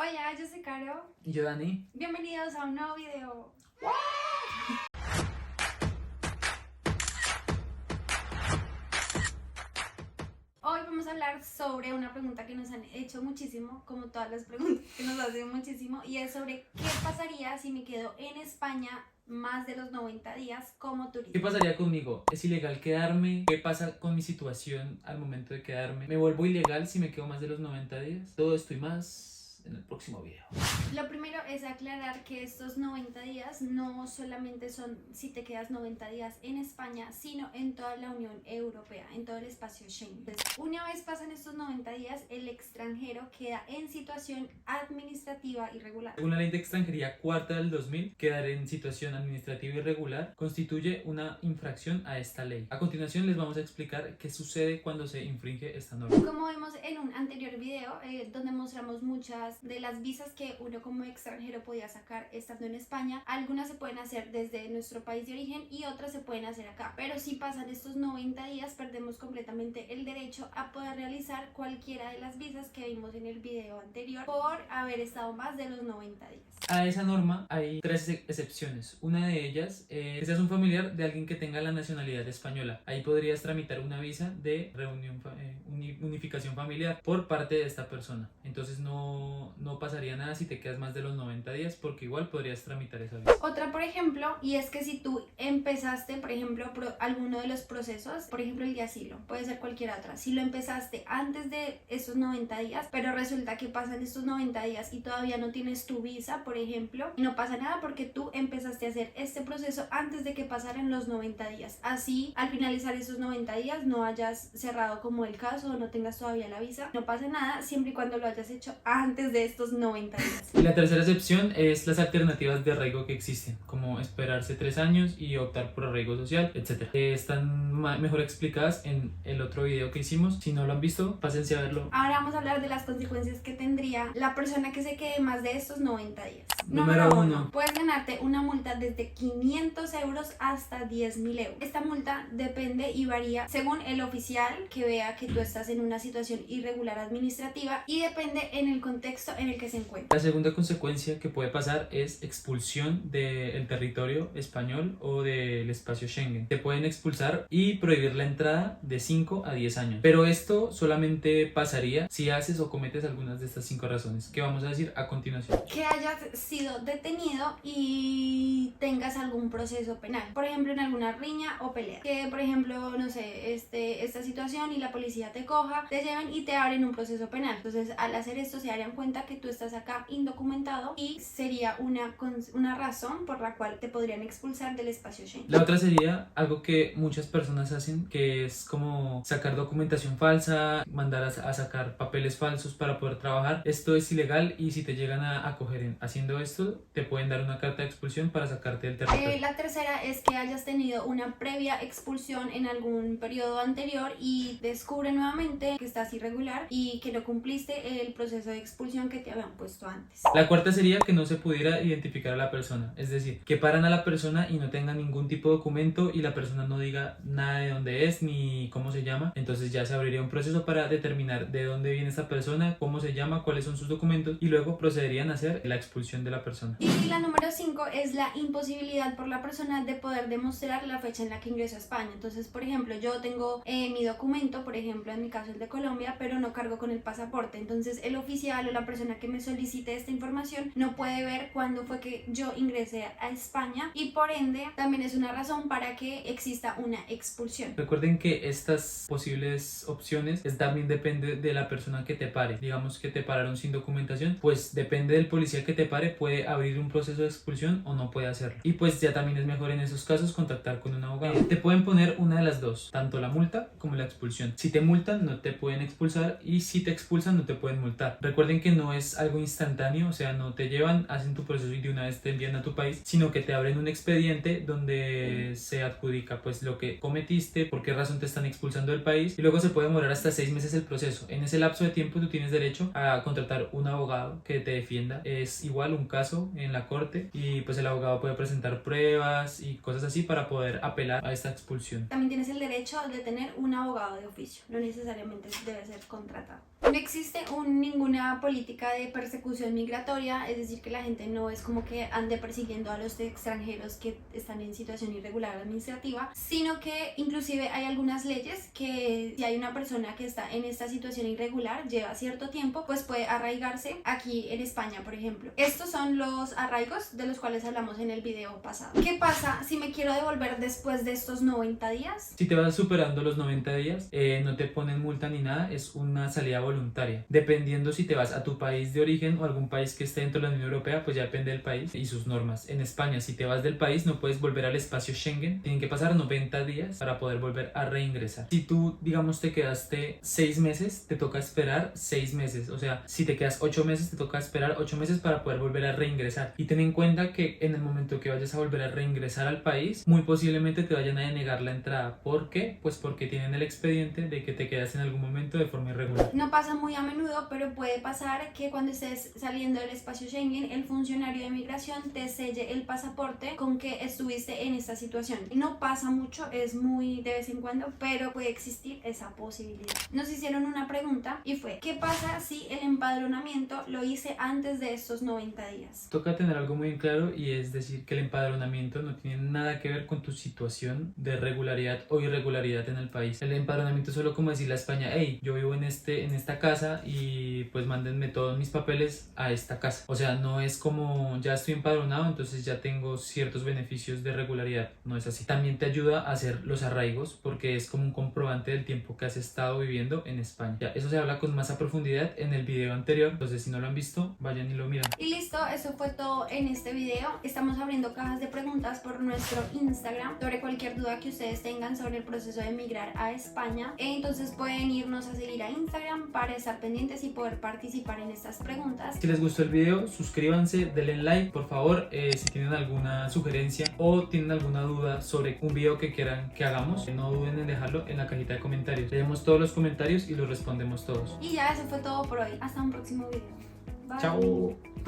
Hola, yo soy Caro. Y yo, Dani. Bienvenidos a un nuevo video. Hoy vamos a hablar sobre una pregunta que nos han hecho muchísimo, como todas las preguntas que nos hacen muchísimo, y es sobre qué pasaría si me quedo en España más de los 90 días como turista. ¿Qué pasaría conmigo? ¿Es ilegal quedarme? ¿Qué pasa con mi situación al momento de quedarme? ¿Me vuelvo ilegal si me quedo más de los 90 días? Todo esto y más en el próximo video. Lo primero es aclarar que estos 90 días no solamente son si te quedas 90 días en España, sino en toda la Unión Europea, en todo el espacio Schengen. Entonces, una vez pasan estos 90 días, el extranjero queda en situación administrativa irregular. Según la ley de extranjería cuarta del 2000, quedar en situación administrativa irregular constituye una infracción a esta ley. A continuación les vamos a explicar qué sucede cuando se infringe esta norma. Como vimos en un anterior video, donde mostramos muchas de las visas que uno como extranjero podía sacar estando en España, algunas se pueden hacer desde nuestro país de origen y otras se pueden hacer acá, pero si pasan estos 90 días perdemos completamente el derecho a poder realizar cualquiera de las visas que vimos en el video anterior por haber estado más de los 90 días. A esa norma hay tres excepciones. Una de ellas es que seas un familiar de alguien que tenga la nacionalidad española. Ahí podrías tramitar una visa de unificación familiar por parte de esta persona. Entonces no pasaría nada si te quedas más de los 90 días porque igual podrías tramitar esa visa. Otra, por ejemplo, y es que si tú empezaste, por ejemplo, alguno de los procesos, por ejemplo el de asilo, puede ser cualquier otra, si lo empezaste antes de esos 90 días, pero resulta que pasan estos 90 días y todavía no tienes tu visa, por ejemplo, y no pasa nada porque tú empezaste a hacer este proceso antes de que pasaran los 90 días. Así, al finalizar esos 90 días, no hayas cerrado como el caso o no tengas todavía la visa, no pasa nada siempre y cuando lo hayas hecho antes de estos 90 días. Y la tercera excepción es las alternativas de arraigo que existen, como esperarse 3 años y optar por arraigo social, etc. Están mejor explicadas en el otro video que hicimos. Si no lo han visto, pásense a verlo. Ahora vamos a hablar de las consecuencias que tendría la persona que se quede más de estos 90 días. Número 1. Puedes ganarte una multa desde 500 euros hasta 10.000 euros. Esta multa depende y varía según el oficial que vea que tú estás en una situación irregular administrativa y depende en el contexto en el que se encuentra. La segunda consecuencia que puede pasar es expulsión del territorio español o del espacio Schengen. Te pueden expulsar y prohibir la entrada de 5 a 10 años. Pero esto solamente pasaría si haces o cometes algunas de estas 5 razones que vamos a decir a continuación. Que hayas sido detenido y tengas algún proceso penal, por ejemplo en alguna riña o pelea, que por ejemplo, no sé, esta situación y la policía te coja, te lleven y te abren un proceso penal. Entonces al hacer esto se darían cuenta que tú estás acá indocumentado y sería una razón por la cual te podrían expulsar del espacio Schengen. La otra sería algo que muchas personas hacen, que es como sacar documentación falsa, mandar a sacar papeles falsos para poder trabajar. Esto es ilegal y si te llegan a coger haciendo esto, te pueden dar una carta de expulsión para sacarte del territorio. La tercera es que hayas tenido una previa expulsión en algún periodo anterior y descubre nuevamente que estás irregular y que no cumpliste el proceso de expulsión que te habían puesto antes. La cuarta sería que no se pudiera identificar a la persona, es decir, que paran a la persona y no tengan ningún tipo de documento y la persona no diga nada de dónde es ni cómo se llama. Entonces ya se abriría un proceso para determinar de dónde viene esta persona, cómo se llama, cuáles son sus documentos y luego procederían a hacer la expulsión de la persona. Y la número 5 es la imposibilidad por la persona de poder demostrar la fecha en la que ingresó a España. Entonces, por ejemplo, yo tengo mi documento, por ejemplo, en mi caso el de Colombia, pero no cargo con el pasaporte. Entonces, el oficial o la persona que me solicite esta información no puede ver cuándo fue que yo ingresé a España y por ende también es una razón para que exista una expulsión. Recuerden que estas posibles opciones también depende de la persona que te pare. Digamos que te pararon sin documentación, pues depende del policía que te pare, puede abrir un proceso de expulsión o no puede hacerlo. Y pues ya también es mejor en esos casos contactar con un abogado. Te pueden poner una de las dos, tanto la multa como la expulsión. Si te multan no te pueden expulsar y si te expulsan no te pueden multar. Recuerden que no es algo instantáneo, o sea, no te llevan, hacen tu proceso y de una vez te envían a tu país, sino que te abren un expediente donde se adjudica pues lo que cometiste, por qué razón te están expulsando del país y luego se puede demorar hasta 6 meses el proceso. En ese lapso de tiempo tú tienes derecho a contratar un abogado que te defienda. Es igual un caso en la corte y pues el abogado puede presentar pruebas y cosas así para poder apelar a esta expulsión. También tienes el derecho de tener un abogado de oficio. No necesitas necesariamente debe ser contratado. No existe ninguna política de persecución migratoria, es decir, que la gente no es como que ande persiguiendo a los extranjeros que están en situación irregular administrativa, sino que inclusive hay algunas leyes que si hay una persona que está en esta situación irregular, lleva cierto tiempo, pues puede arraigarse aquí en España, por ejemplo. Estos son los arraigos de los cuales hablamos en el video pasado. ¿Qué pasa si me quiero devolver después de estos 90 días? Si te vas superando los 90 días, no te ponen multa ni nada, es una salida voluntaria. Dependiendo si te vas a tu país de origen o algún país que esté dentro de la Unión Europea, pues ya depende del país y sus normas. En España, si te vas del país, no puedes volver al espacio Schengen. Tienen que pasar 90 días para poder volver a reingresar. Si tú, digamos, te quedaste 6 meses, te toca esperar 6 meses. O sea, si te quedas 8 meses, te toca esperar 8 meses para poder volver a reingresar. Y ten en cuenta que en el momento que vayas a volver a reingresar al país, muy posiblemente te vayan a denegar la entrada. ¿Por qué? Pues porque tienen el expediente de que te quedas en algún momento de forma irregular. No pasa muy a menudo, pero puede pasar que cuando estés saliendo del espacio Schengen, el funcionario de migración te selle el pasaporte con que estuviste en esta situación. No pasa mucho, es muy de vez en cuando, pero puede existir esa posibilidad. Nos hicieron una pregunta y fue: ¿qué pasa si el empadronamiento lo hice antes de estos 90 días? Toca tener algo muy en claro, y es decir que el empadronamiento no tiene nada que ver con tu situación de regularidad o irregularidad en el país. El empadronamiento es solo como decirle a España: hey, yo vivo en esta casa y pues mándenme todos mis papeles a esta casa. O sea, no es como ya estoy empadronado, entonces ya tengo ciertos beneficios de regularidad. No es así. También te ayuda a hacer los arraigos porque es como un comprobante del tiempo que has estado viviendo en España. Ya, eso se habla con más a profundidad en el video anterior, entonces si no lo han visto, vayan y lo miran. Y listo, eso fue todo en este video. Estamos abriendo cajas de preguntas por nuestro Instagram sobre cualquier duda que ustedes tengan sobre el proceso de emigrar a España. Entonces pueden irnos a seguir a Instagram para estar pendientes y poder participar en estas preguntas. Si les gustó el video, suscríbanse, denle like, por favor. Si tienen alguna sugerencia o tienen alguna duda sobre un video que quieran que hagamos, no duden en dejarlo en la cajita de comentarios. Leemos todos los comentarios y los respondemos todos. Y ya, eso fue todo por hoy. Hasta un próximo video. Bye. Chao.